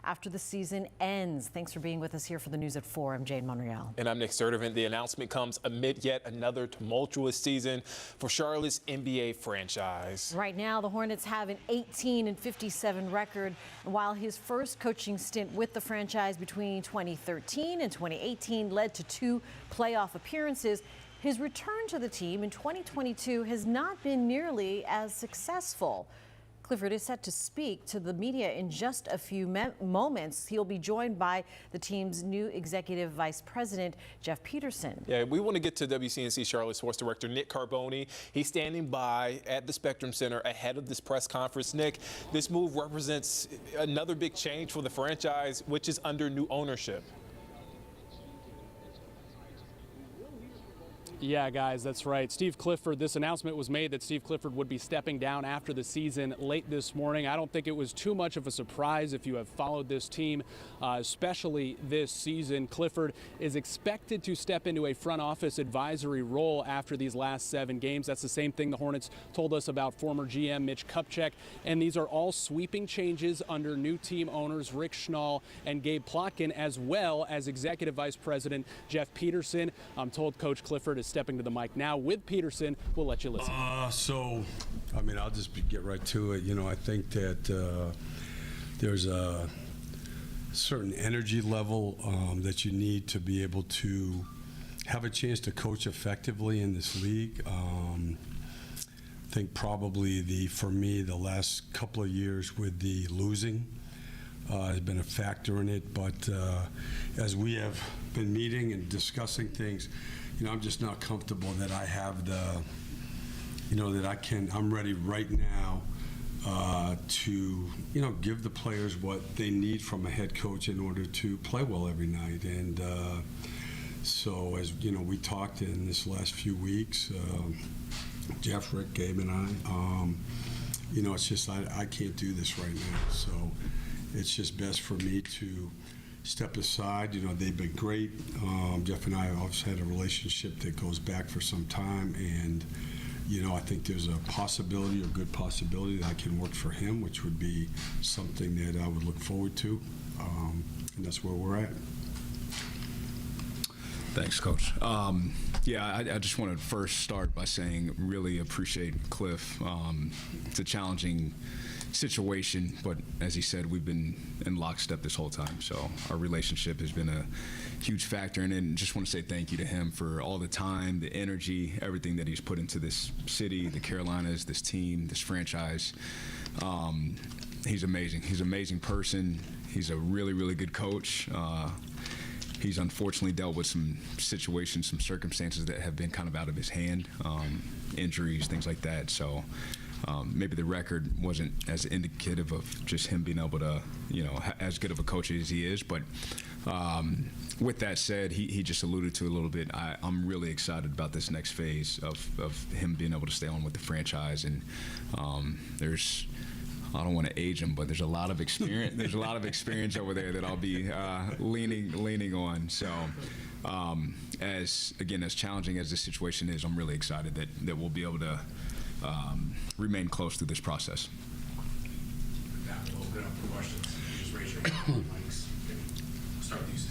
after the season ends. Thanks for being with us here for the News at 4. I'm Jane Monreal. And I'm Nick Sturdivant. The announcement comes amid yet another tumultuous season for Charlotte's NBA franchise. Right now, the Hornets have an 18-57 record. And while his first coaching stint with the franchise between 2013 and 2018 led to 2 playoff appearances, his return to the team in 2022 has not been nearly as successful. Clifford is set to speak to the media in just a few moments. He'll be joined by the team's new executive vice president, Jeff Peterson. Yeah, we want to get to WCNC Charlotte sports director Nick Carboni. He's standing by at the Spectrum Center ahead of this press conference. Nick, this move represents another big change for the franchise, which is under new ownership. Yeah, guys, that's right. Steve Clifford, this announcement was made that Steve Clifford would be stepping down after the season late this morning. I don't think it was too much of a surprise if you have followed this team, especially this season. Clifford is expected to step into a front office advisory role after these last 7 games. That's the same thing the Hornets told us about former GM Mitch Kupchak. And these are all sweeping changes under new team owners Rick Schnall and Gabe Plotkin, as well as executive vice president Jeff Peterson. I'm told Coach Clifford is stepping to the mic now with Peterson. We'll let you listen. I'll just get right to it. I think that there's a certain energy level that you need to be able to have a chance to coach effectively in this league. I think probably for me, the last couple of years with the losing has been a factor in it. But as we have been meeting and discussing things, I'm just not comfortable that I have I'm ready right now to, give the players what they need from a head coach in order to play well every night. And so as, we talked in this last few weeks, Jeff, Rick, Gabe, and I, it's just I can't do this right now. So it's just best for me to step aside. They've been great. Jeff and I have always had a relationship that goes back for some time, and I think there's a good possibility that I can work for him, which would be something that I would look forward to, and that's where we're at. Thanks, Coach. I just want to first start by saying really appreciate Cliff. It's a challenging situation, but as he said, we've been in lockstep this whole time, so our relationship has been a huge factor. And then just want to say thank you to him for all the time, the energy, everything that he's put into this city, the Carolinas, this team, this franchise. He's amazing. He's an amazing person. He's a really, really good coach. He's unfortunately dealt with some situations, some circumstances that have been kind of out of his hand, injuries, things like that. So maybe the record wasn't as indicative of just him being able to, as good of a coach as he is. But with that said, he just alluded to a little bit. I'm really excited about this next phase of him being able to stay on with the franchise. And I don't want to age him, but there's a lot of experience. There's a lot of experience over there that I'll be leaning on. So, as challenging as this situation is, I'm really excited that we'll be able to remain close through this process. We'll open it up for questions. Just raise your hand. Mics. Start with these.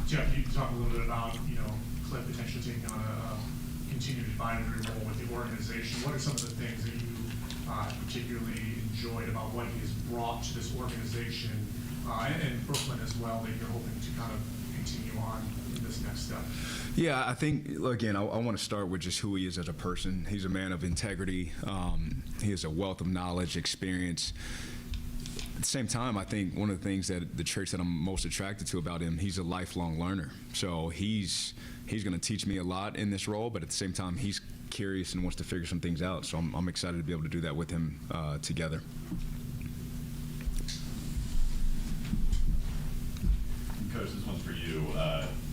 Jeff, you can talk a little bit about Cliff potentially taking on a continued advisory role with the organization. What are some of the things that you particularly enjoyed about what he has brought to this organization and Brooklyn as well, that you're hoping to kind of continue on in this next step? Yeah, I think, again, I want to start with just who he is as a person. He's a man of integrity. He has a wealth of knowledge, experience. At the same time, I think one of the things the traits that I'm most attracted to about him, he's a lifelong learner. So he's going to teach me a lot in this role, but at the same time, he's curious and wants to figure some things out. So I'm excited to be able to do that with him together. Coach, this one's for you.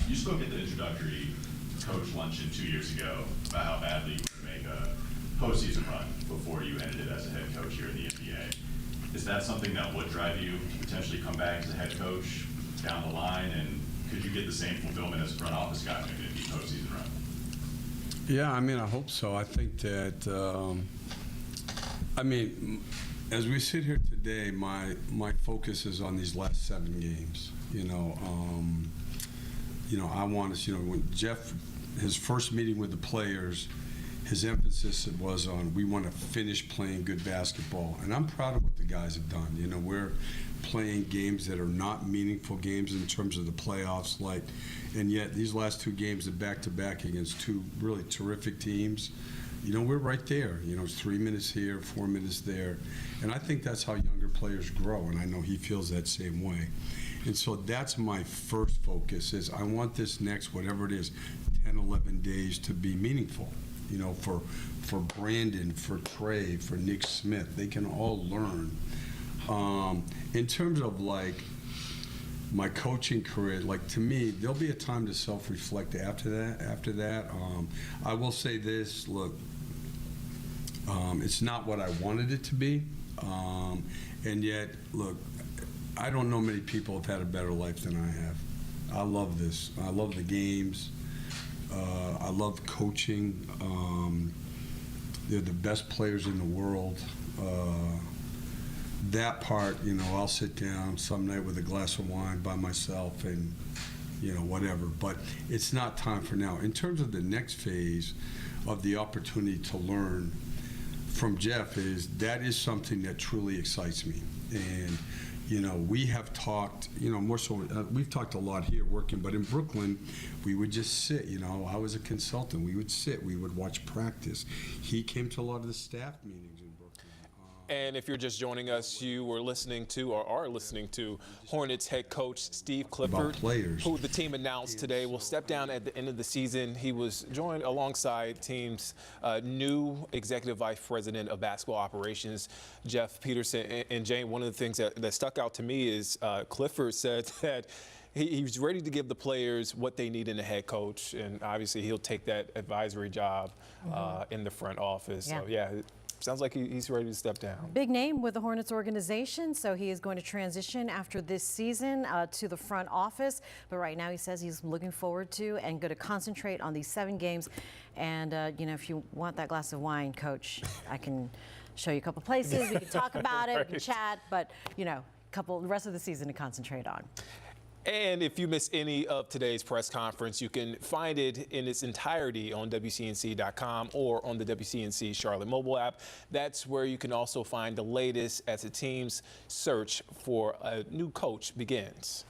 You spoke at the introductory coach luncheon 2 years ago about how badly you would make a postseason run before you ended it as a head coach here in the NBA. Is that something that would drive you to potentially come back as a head coach down the line? And could you get the same fulfillment as a front office guy maybe in the postseason run? Yeah, I hope so. I think that, as we sit here today, my focus is on these last 7 games. I want us. When Jeff, his first meeting with the players, his emphasis was on we want to finish playing good basketball, and I'm proud of what the guys have done. We're playing games that are not meaningful games in terms of the playoffs, and yet these last 2 games are back-to-back against 2 really terrific teams. We're right there. It's 3 minutes here, 4 minutes there, and I think that's how younger players grow, and I know he feels that same way. And so that's my first focus is I want this next, whatever it is, 10, 11 days to be meaningful. For Brandon, for Trey, for Nick Smith, they can all learn. In terms of my coaching career, to me, there'll be a time to self-reflect after that. I will say this, look, it's not what I wanted it to be. And yet, look, I don't know many people have had a better life than I have. I love this. I love the games. I love coaching. They're the best players in the world. That part, I'll sit down some night with a glass of wine by myself and, whatever. But it's not time for now. In terms of the next phase of the opportunity to learn from Jeff that is something that truly excites me. And, we have talked, more so, we've talked a lot here working, but in Brooklyn, we would just sit, I was a consultant. We would sit, we would watch practice. He came to a lot of the staff meetings in Brooklyn. And if you're just joining us, you were listening to or are listening to Hornets head coach Steve Clifford, who the team announced today will step down at the end of the season. He was joined alongside team's new executive vice president of basketball operations, Jeff Peterson. And Jane, one of the things that stuck out to me is Clifford said that he's ready to give the players what they need in a head coach, and obviously he'll take that advisory job in the front office. Yeah. So yeah. Sounds like he's ready to step down. Big name with the Hornets organization, so he is going to transition after this season to the front office. But right now he says he's looking forward to and going to concentrate on these 7 games. And, if you want that glass of wine, Coach, I can show you a couple places. We can talk about it, we can chat, but, the rest of the season to concentrate on. And if you miss any of today's press conference, you can find it in its entirety on WCNC.com or on the WCNC Charlotte mobile app. That's where you can also find the latest as the team's search for a new coach begins.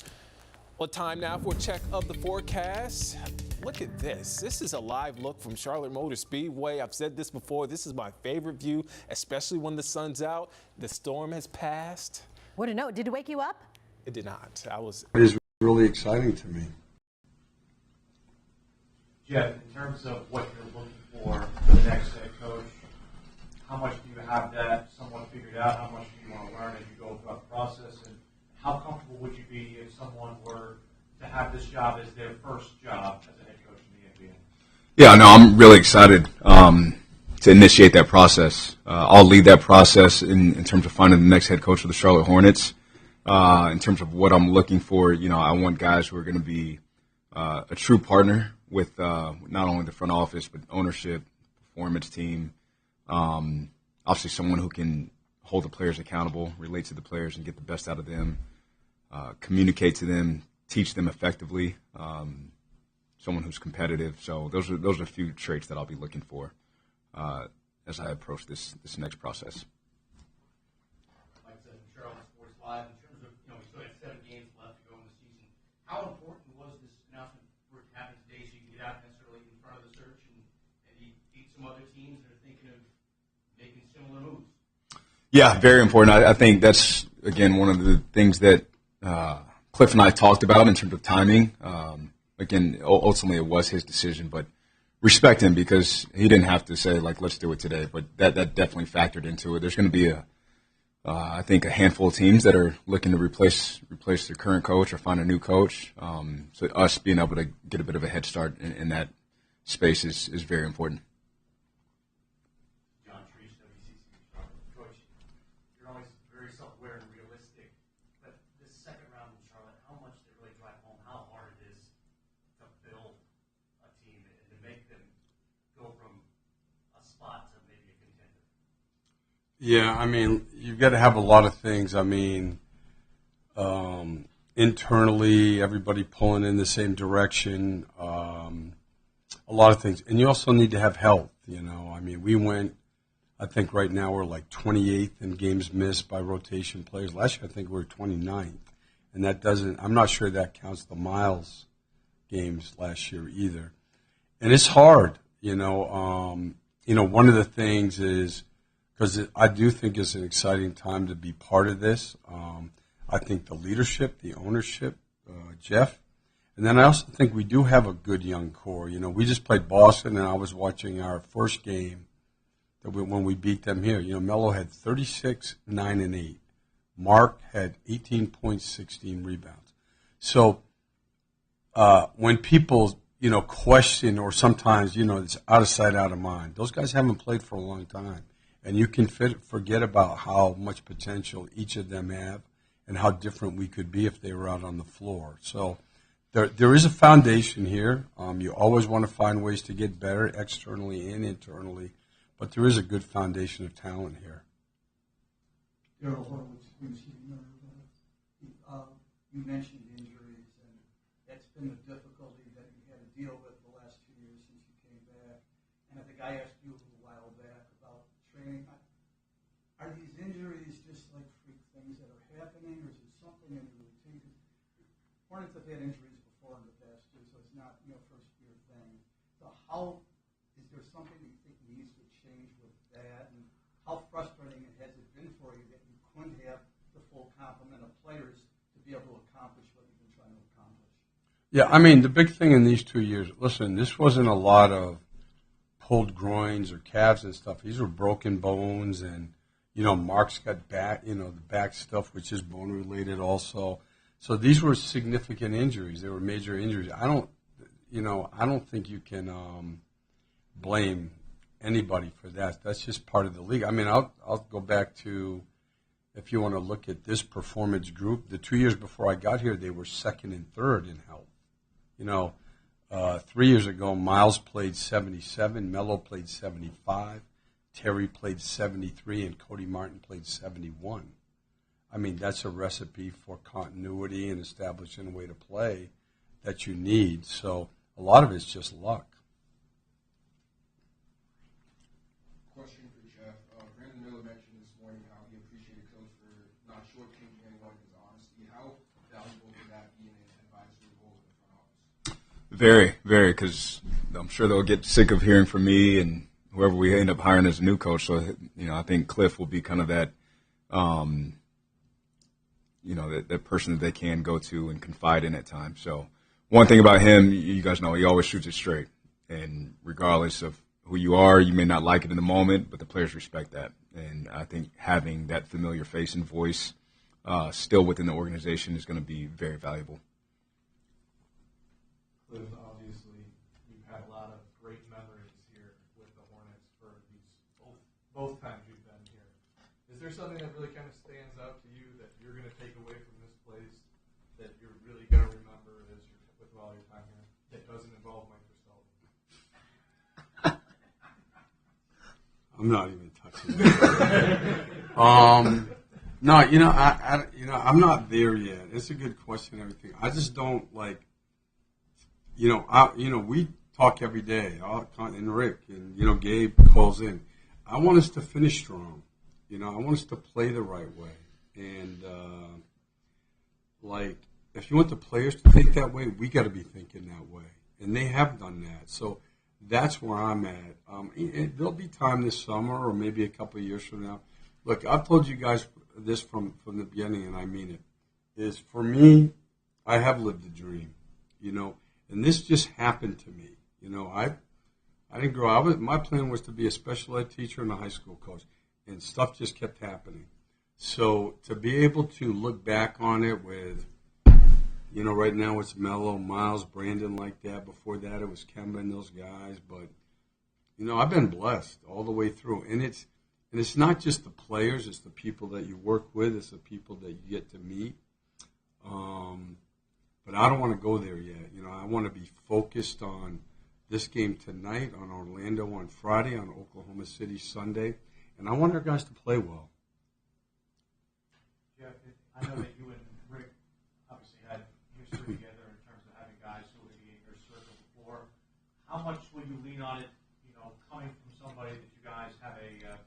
Well, time now for a check of the forecast. Look at this. This is a live look from Charlotte Motor Speedway. I've said this before. This is my favorite view, especially when the sun's out. The storm has passed. What a note. Did it wake you up? It did not. It is really exciting to me. Jeff, in terms of what you're looking for the next head coach, how much do you have that somewhat figured out? How much do you want to learn as you go throughout the process? And how comfortable would you be if someone were to have this job as their first job as a head coach in the NBA? Yeah, no, I'm really excited to initiate that process. I'll lead that process in terms of finding the next head coach of the Charlotte Hornets. In terms of what I'm looking for, I want guys who are going to be a true partner with not only the front office, but ownership, performance team. Obviously someone who can hold the players accountable, relate to the players and get the best out of them, communicate to them, teach them effectively, someone who's competitive. So those are a few traits that I'll be looking for as I approach this next process. Like I said, from Charlotte Sports Live, in terms of, we still have 7 games left to go in the season. How important was this announcement for it to happen today so you can get out necessarily in front of the search and beat some other teams that are thinking of making similar moves? Yeah, very important. I think that's, again, one of the things that Cliff and I talked about in terms of timing. Again, ultimately it was his decision, but respect him because he didn't have to say, let's do it today. But that definitely factored into it. There's going to be I think a handful of teams that are looking to replace their current coach or find a new coach. So us being able to get a bit of a head start in that space is very important. Coach, you're always very self-aware and realistic, but this second round in Charlotte, how much they really drive home how hard it is to build a team and to make them go from a spot to maybe a contender? Yeah, I mean, you've got to have a lot of things. I mean, internally, everybody pulling in the same direction, a lot of things. And you also need to have health, you know. I mean, we went, I think right now we're like 28th in games missed by rotation players. Last year, I think we were 29th. And that doesn't, I'm not sure that counts the miles games last year either. And it's hard, you know. One of the things is, because I do think it's an exciting time to be part of this. I think the leadership, the ownership, Jeff, and then I also think we do have a good young core. You know, we just played Boston, and I was watching our first game when we beat them here. You know, Melo had 36, 9, and 8. Mark had 18 points, 16 rebounds. So when people, you know, question or sometimes, you know, it's out of sight, out of mind, those guys haven't played for a long time. And you can forget about how much potential each of them have and how different we could be if they were out on the floor. So there is a foundation here. You always want to find ways to get better externally and internally, but there is a good foundation of talent here. Charlotte Hornets, you mentioned injuries, and that's been the difficulty that you had to deal with the last 2 years since you came back. And I think I asked you a little while back about training. Are these injuries just like freak things that are happening, or is it something in the routine? Hornets have had injuries before in the past too, so it's not, you know, first year thing. So how is there something that you think needs to change with that, and how frustrating has it been for you that you couldn't have the full complement of players to be able to accomplish what you've been trying to accomplish? Yeah, I mean, the big thing in these 2 years, listen, this wasn't a lot of pulled groins or calves and stuff. These were broken bones, and, you know, Mark's got back, you know, the back stuff, which is bone related also. So these were significant injuries. They were major injuries. I don't think you can blame anybody for that. That's just part of the league. I mean, I'll go back to, if you want to look at this performance group, the 2 years before I got here, they were second and third in health. You know, 3 years ago, Miles played 77, Melo played 75, Terry played 73, and Cody Martin played 71. I mean, that's a recipe for continuity and establishing a way to play that you need. So a lot of it's just luck. Question for Jeff. Brandon Miller mentioned this morning how he appreciated Coach for not shortchanging anyone in his honesty. How valuable would that be in an advisory role in the front office? Very, very, because I'm sure they'll get sick of hearing from me and whoever we end up hiring as a new coach. So, you know, I think Cliff will be kind of that, that person that they can go to and confide in at times. So one thing about him, you guys know, he always shoots it straight. And regardless of who you are, you may not like it in the moment, but the players respect that. And I think having that familiar face and voice still within the organization is going to be very valuable. Cliff, obviously, you've had a lot of great memories here with the Hornets for these both times you've been here. Is there something that really kind of stands out to you that you're going to take away from this place that you're really going to remember with all your time here that doesn't involve Mike Russell? I'm not even touching that. No, I'm not there yet. It's a good question. Everything. I just don't like. We talk every day. And Rick and Gabe calls in. I want us to finish strong. I want us to play the right way. And if you want the players to think that way, we got to be thinking that way. And they have done that. So that's where I'm at. There'll be time this summer or maybe a couple of years from now. Look, I've told you guys this from the beginning, and I mean it, is for me, I have lived a dream, and this just happened to me. I didn't grow up. My plan was to be a special ed teacher and a high school coach, and stuff just kept happening. So to be able to look back on it with, right now it's Melo, Miles, Brandon like that. Before that it was Kemba and those guys. But, I've been blessed all the way through. And it's not just the players, it's the people that you work with, it's the people that you get to meet. But I don't want to go there yet. I want to be focused on this game tonight, on Orlando on Friday, on Oklahoma City Sunday, And I want our guys to play well. Jeff, I know that you and Rick obviously had history together in terms of having guys who would be in your circle before. How much will you lean on it, coming from somebody that you guys have a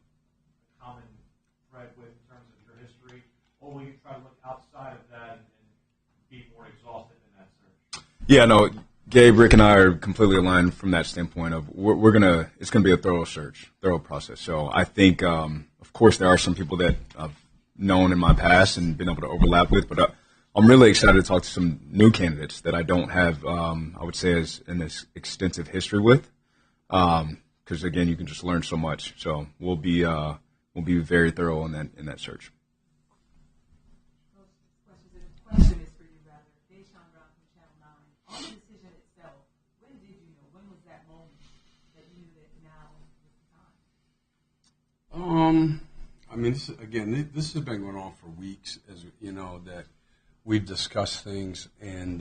common thread with in terms of your history? Or will you try to look outside of that and be more exhausted in that search? Yeah, no, Gabe, Rick, and I are completely aligned from that standpoint of it's gonna be a thorough search, thorough process. So I think, of course, there are some people that I've known in my past and been able to overlap with, but I'm really excited to talk to some new candidates that I don't have, I would say, as an extensive history with, because again, you can just learn so much. So we'll be very thorough in that search. Question is for you, rather. Deshaun Brown from Channel 9. On the decision itself, when did you know? When was that moment that you knew that now was the time? I mean, this has been going on for weeks, as you know, that we've discussed things, and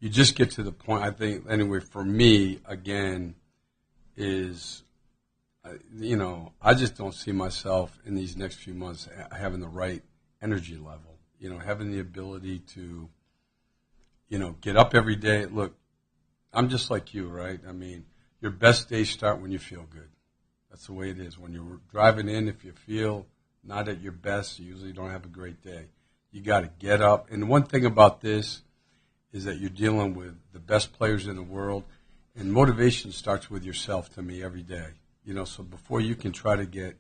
you just get to the point. I think, anyway, for me, again, is I just don't see myself in these next few months having the right energy level. Having the ability to, get up every day. Look, I'm just like you, right? I mean, your best days start when you feel good. That's the way it is. When you're driving in, if you feel not at your best, you usually don't have a great day. You got to get up. And the one thing about this is that you're dealing with the best players in the world, and motivation starts with yourself to me every day. So before you can try to get,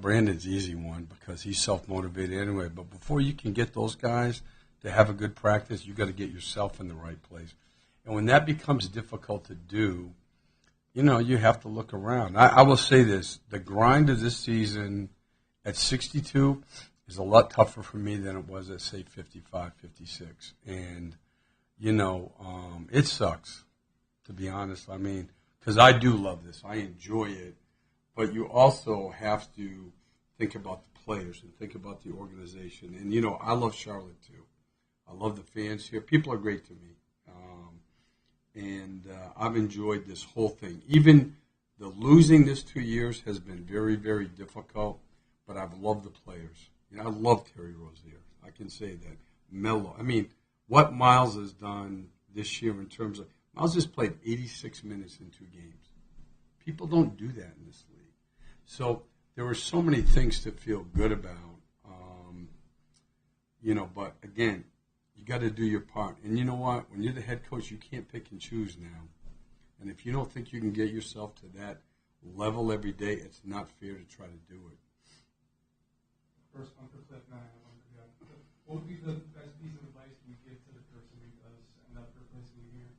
Brandon's easy one because he's self-motivated anyway. But before you can get those guys to have a good practice, you got to get yourself in the right place. And when that becomes difficult to do, you have to look around. I will say this. The grind of this season at 62 is a lot tougher for me than it was at, say, 55, 56. And, it sucks, to be honest. I mean, because I do love this. I enjoy it. But you also have to think about the players and think about the organization. And, I love Charlotte, too. I love the fans here. People are great to me. And I've enjoyed this whole thing. Even the losing this 2 years has been very, very difficult, but I've loved the players. I love Terry Rozier. I can say that. Melo. I mean, what Miles has done this year in terms of – Miles just played 86 minutes in 2 games. People don't do that in this league. So there were so many things to feel good about, but again, you got to do your part. And you know what? When you're the head coach, you can't pick and choose now. And if you don't think you can get yourself to that level every day, it's not fair to try to do it. First one for Cliff, now one for Jeff. What would be the best piece of advice you give to the person who does end up replacing you here?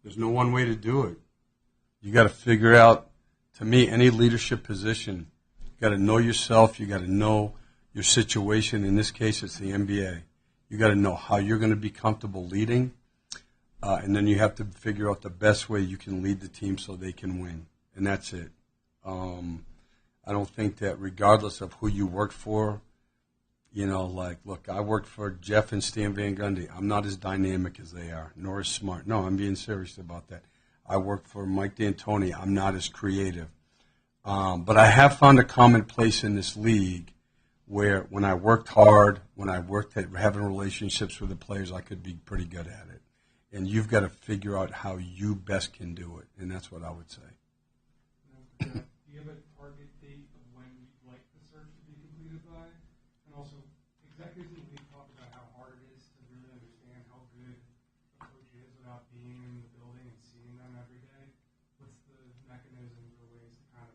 There's no one way to do it. You got to figure out, to me, any leadership position, you got to know yourself. You got to know your situation. In this case, it's the NBA. You got to know how you're going to be comfortable leading, and then you have to figure out the best way you can lead the team so they can win, and that's it. I don't think that regardless of who you work for, look, I worked for Jeff and Stan Van Gundy. I'm not as dynamic as they are, nor as smart. No, I'm being serious about that. I work for Mike D'Antoni. I'm not as creative. But I have found a common place in this league where when I worked hard, when I worked at having relationships with the players, I could be pretty good at it. And you've got to figure out how you best can do it, and that's what I would say. Do you have a target date of when you'd like the search to be completed by? And also, executives in the league talk about how hard it is to really understand how good a coach is without being in the building and seeing them every day. What's the mechanisms or ways to kind of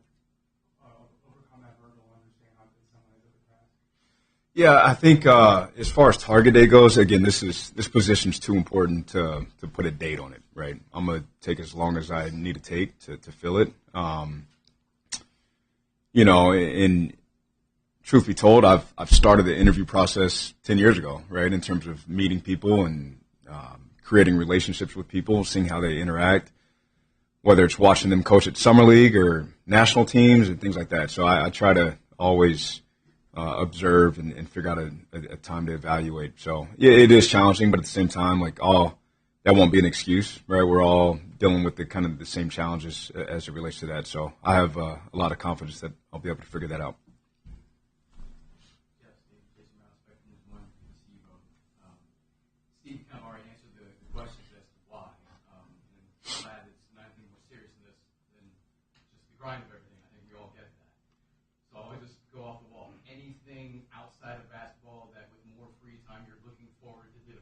overcome that hurdle and understand how good someone is at the task? Yeah, I think as far as target date goes, again, this position's too important to put a date on it, right? I'm gonna take as long as I need to take to fill it. And truth be told, I've started the interview process 10 years ago, right? In terms of meeting people and creating relationships with people, seeing how they interact, whether it's watching them coach at summer league or national teams and things like that. So I try to always observe and figure out a time to evaluate. So yeah, it is challenging, but at the same time, like all that won't be an excuse, right? We're all dealing with the kind of the same challenges as it relates to that. So I have a lot of confidence that I'll be able to figure that out. Steve kind of already answered the questions as to why. And I'm glad it's not anything more serious in this than just the grind of everything. I think we all get that. So I'll just go off the wall. Anything outside of basketball that with more free time you're looking forward to do?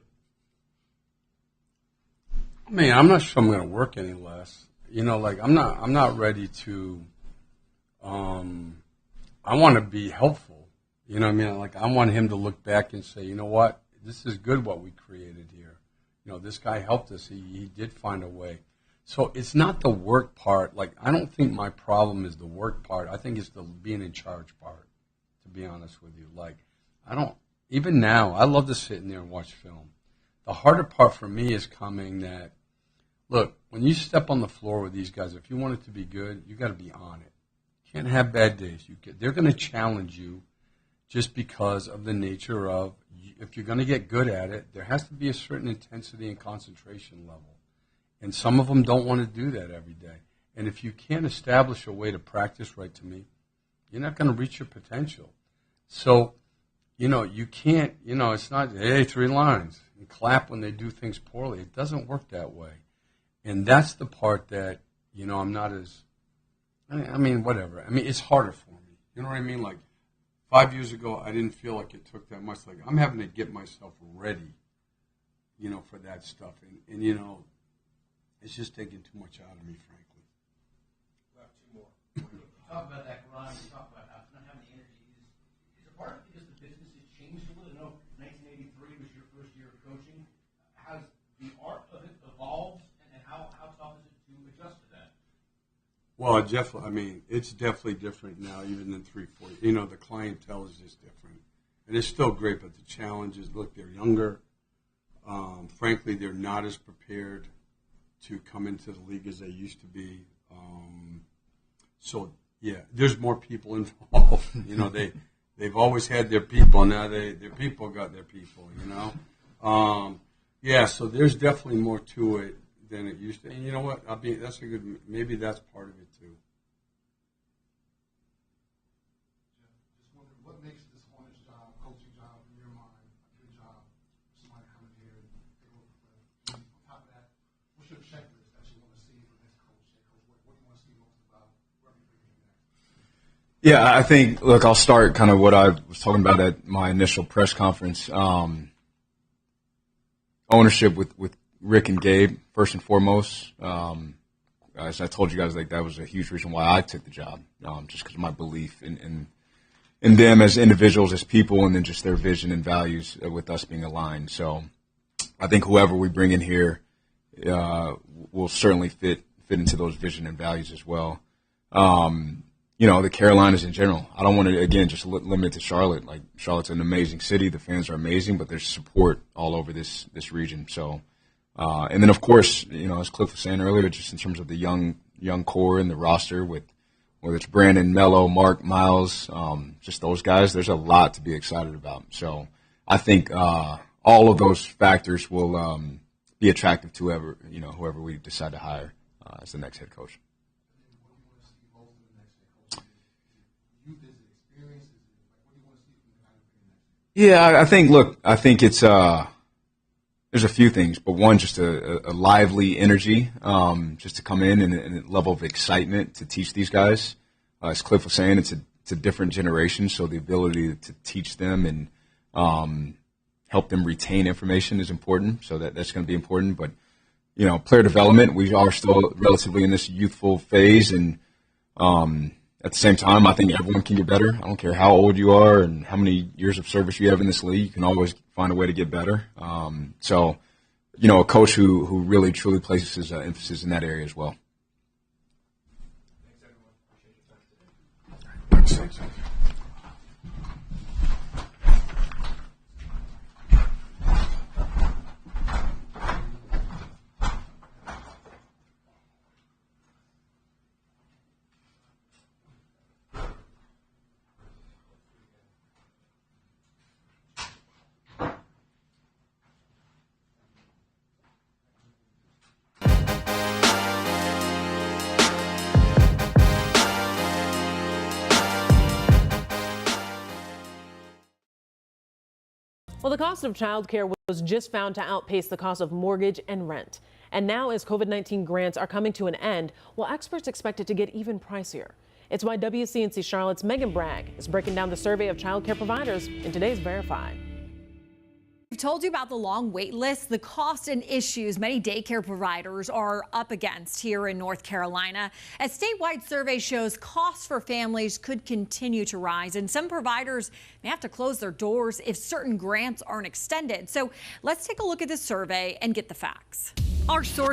I mean, I'm not sure I'm going to work any less. You know, like I'm not ready to. I want to be helpful. You know what I mean? Like I want him to look back and say, you know what? This is good what we created here. You know, this guy helped us. He did find a way. So it's not the work part. Like, I don't think my problem is the work part. I think it's the being in charge part, to be honest with you. Like, even now, I love to sit in there and watch film. The harder part for me is coming that, look, when you step on the floor with these guys, if you want it to be good, you got to be on it. You can't have bad days. They're going to challenge you just because of the nature of, if you're going to get good at it, there has to be a certain intensity and concentration level. And some of them don't want to do that every day. And if you can't establish a way to practice right to me, you're not going to reach your potential. So, you know, you can't, you know, it's not, hey, 3 lines, and clap when they do things poorly. It doesn't work that way. And that's the part that, you know, I'm not as, I mean, whatever. I mean, it's harder for me. You know what I mean? Like, 5 years ago, I didn't feel like it took that much. Like, I'm having to get myself ready, you know, for that stuff. And you know, it's just taking too much out of me, frankly. We'll have 2 more. You talk about that grind. You talk about not having the energy. Is it part of it because the business has changed a little? I know 1983 was your first year of coaching. Has the art of it evolved? And how tough is it to adjust to that? Well, I mean, it's definitely different now, even than 3, 4. You know, the clientele is just different, and it's still great. But the challenge is, look, they're younger. Frankly, they're not as prepared to come into the league as they used to be. So, yeah, there's more people involved. You know, they've always had their people. Now their people got their people. You know, yeah. So there's definitely more to it than it used to. And you know what? Maybe that's part of it too. Just wondering, what makes this Hornets job, coaching job, in your mind, a good job for somebody coming here and take over the play? On top of that, what's your checklist that you want to see from this coach? What do you want to see most about wherever you bring him next? Yeah, I think, look, I'll start kind of what I was talking about at my initial press conference. Ownership with Rick and Gabe, first and foremost. As I told you guys, like that was a huge reason why I took the job, just because of my belief in them as individuals, as people, and then just their vision and values with us being aligned. So I think whoever we bring in here will certainly fit into those vision and values as well. You know, the Carolinas in general. I don't want to, again, just limit it to Charlotte. Like, Charlotte's an amazing city. The fans are amazing, but there's support all over this region. So, and then, of course, you know, as Cliff was saying earlier, just in terms of the young core and the roster with whether it's Brandon, Mello, Mark, Miles, just those guys, there's a lot to be excited about. So I think all of those factors will be attractive to whoever we decide to hire as the next head coach. Yeah, I think it's there's a few things, but one, just a lively energy, just to come in and a level of excitement to teach these guys. As Cliff was saying, it's a different generation, so the ability to teach them and help them retain information is important. So that's going to be important. But you know, player development, we are still relatively in this youthful phase, and at the same time, I think everyone can get better. I don't care how old you are and how many years of service you have in this league. You can always find a way to get better. So, you know, a coach who really, truly places emphasis in that area as well. Thanks, everyone. Appreciate your time today. Well, the cost of childcare was just found to outpace the cost of mortgage and rent. And now, as COVID-19 grants are coming to an end, well, experts expect it to get even pricier. It's why WCNC Charlotte's Megan Bragg is breaking down the survey of childcare providers in today's Verify. We've told you about the long wait list, the cost and issues many daycare providers are up against here in North Carolina. A statewide survey shows costs for families could continue to rise, and some providers may have to close their doors if certain grants aren't extended. So let's take a look at this survey and get the facts. Our source